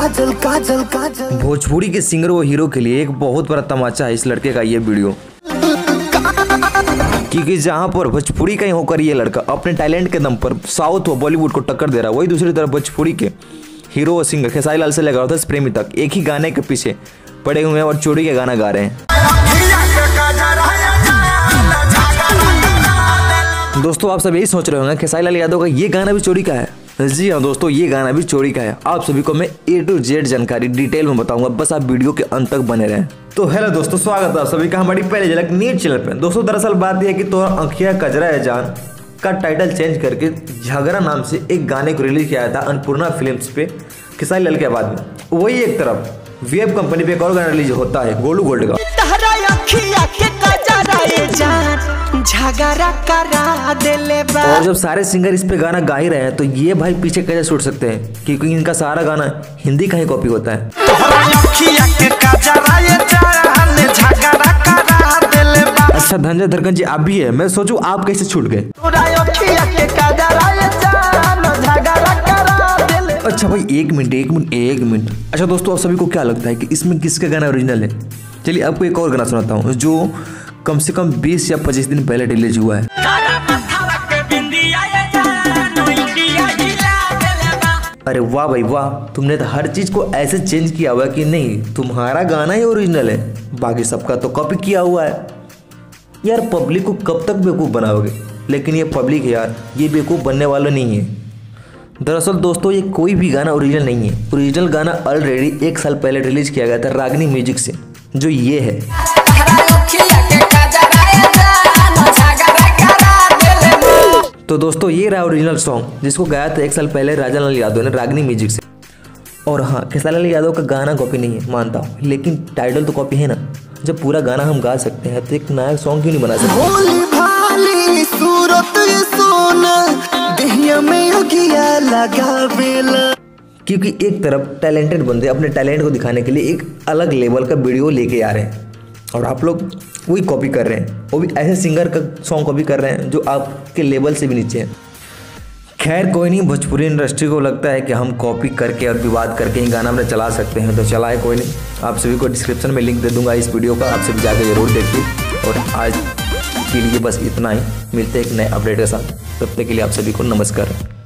काजल काजल काजल। भोजपुरी के सिंगर व हीरो के लिए एक बहुत बड़ा तमाचा है इस लड़के का ये वीडियो, क्योंकि जहां पर भोजपुरी का ही होकर ये लड़का अपने टैलेंट के दम पर साउथ व बॉलीवुड को टक्कर दे रहा है, वही दूसरी तरफ भोजपुरी के हीरो व सिंगर खेसारी लाल से लेकर उधर प्रेमी तक एक ही गाने के पीछे पड़े हुए हैं और चोरी के गाना गा रहे हैं। दोस्तों आप सब यही सोच रहे होंगे खेसारी लाल यादव का ये गाना भी चोरी का है। जी हाँ दोस्तों, ये गाना भी चोरी का है। आप सभी को मैं A to Z जानकारी डिटेल में बताऊंगा, बस आप वीडियो के अंत तक बने रहें। तो हेलो दोस्तों, स्वागत है आप सभी का हमारी पहले झलक न्यूज चैनल पे। दोस्तों दरअसल बात यह है कि तोरा आँखिया कजरा है जान का टाइटल चेंज करके झगड़ा नाम से एक गाने को रिलीज किया था अन्नपूर्णा फिल्म्स पे खेसारी लाल के बाद में। वही एक तरफ वेब कंपनी पे एक और गाना रिलीज होता है गोलू गोल्ड का। और जब सारे सिंगर इस पे गाना गा ही रहे हैं तो ये भाई पीछे कैसे छूट सकते हैं, क्योंकि इनका सारा गाना हिंदी का ही कॉपी होता है। अच्छा धनंजय धरकन जी आप भी है, मैं सोचूं आप कैसे छूट गए। अच्छा भाई एक मिनट। अच्छा दोस्तों आप सभी को क्या लगता है कि इसमें किसका गाना ओरिजिनल है? चलिए आपको एक और गाना सुनाता हूँ जो कम से कम 20 या 25 दिन पहले रिलीज हुआ है। अरे वाह भाई वाह, तुमने तो हर चीज को ऐसे चेंज किया हुआ है कि नहीं तुम्हारा गाना ही ओरिजिनल है, बाकी सबका तो कॉपी किया हुआ है। यार पब्लिक को कब तक बेवकूफ़ बनाओगे? लेकिन ये पब्लिक है यार, ये बेवकूफ़ बनने वाला नहीं है। दरअसल दोस्तों ये कोई भी गाना ओरिजिनल नहीं है। ओरिजिनल गाना ऑलरेडी 1 साल पहले रिलीज किया गया था रागनी म्यूजिक से, जो ये है। तो दोस्तों ये रहा ओरिजिनल सॉन्ग जिसको गाया था 1 साल पहले राजा लाल यादव ने रागनी म्यूजिक से। और हाँ खेसारी लाल यादव का गाना कॉपी नहीं है मानता हूँ, लेकिन टाइटल तो कॉपी है ना। जब पूरा गाना हम गा सकते हैं तो एक नया सॉन्ग क्यों नहीं बना सकते? क्योंकि एक तरफ टैलेंटेड बंदे अपने टैलेंट को दिखाने के लिए एक अलग लेवल का वीडियो लेके आ रहे हैं और आप लोग वही कॉपी कर रहे हैं, वो भी ऐसे सिंगर का सॉन्ग कॉपी कर रहे हैं जो आपके लेवल से भी नीचे है। खैर कोई नहीं, भोजपुरी इंडस्ट्री को लगता है कि हम कॉपी करके और विवाद करके ही गाना अपने चला सकते हैं, तो चलाए कोई नहीं। आप सभी को डिस्क्रिप्शन में लिंक दे दूंगा इस वीडियो का, आप सभी जाकर जरूर देखिए। और आज के लिए बस इतना ही, मिलते हैं एक नए अपडेट के साथ, तब तक के लिए आप सभी को नमस्कार।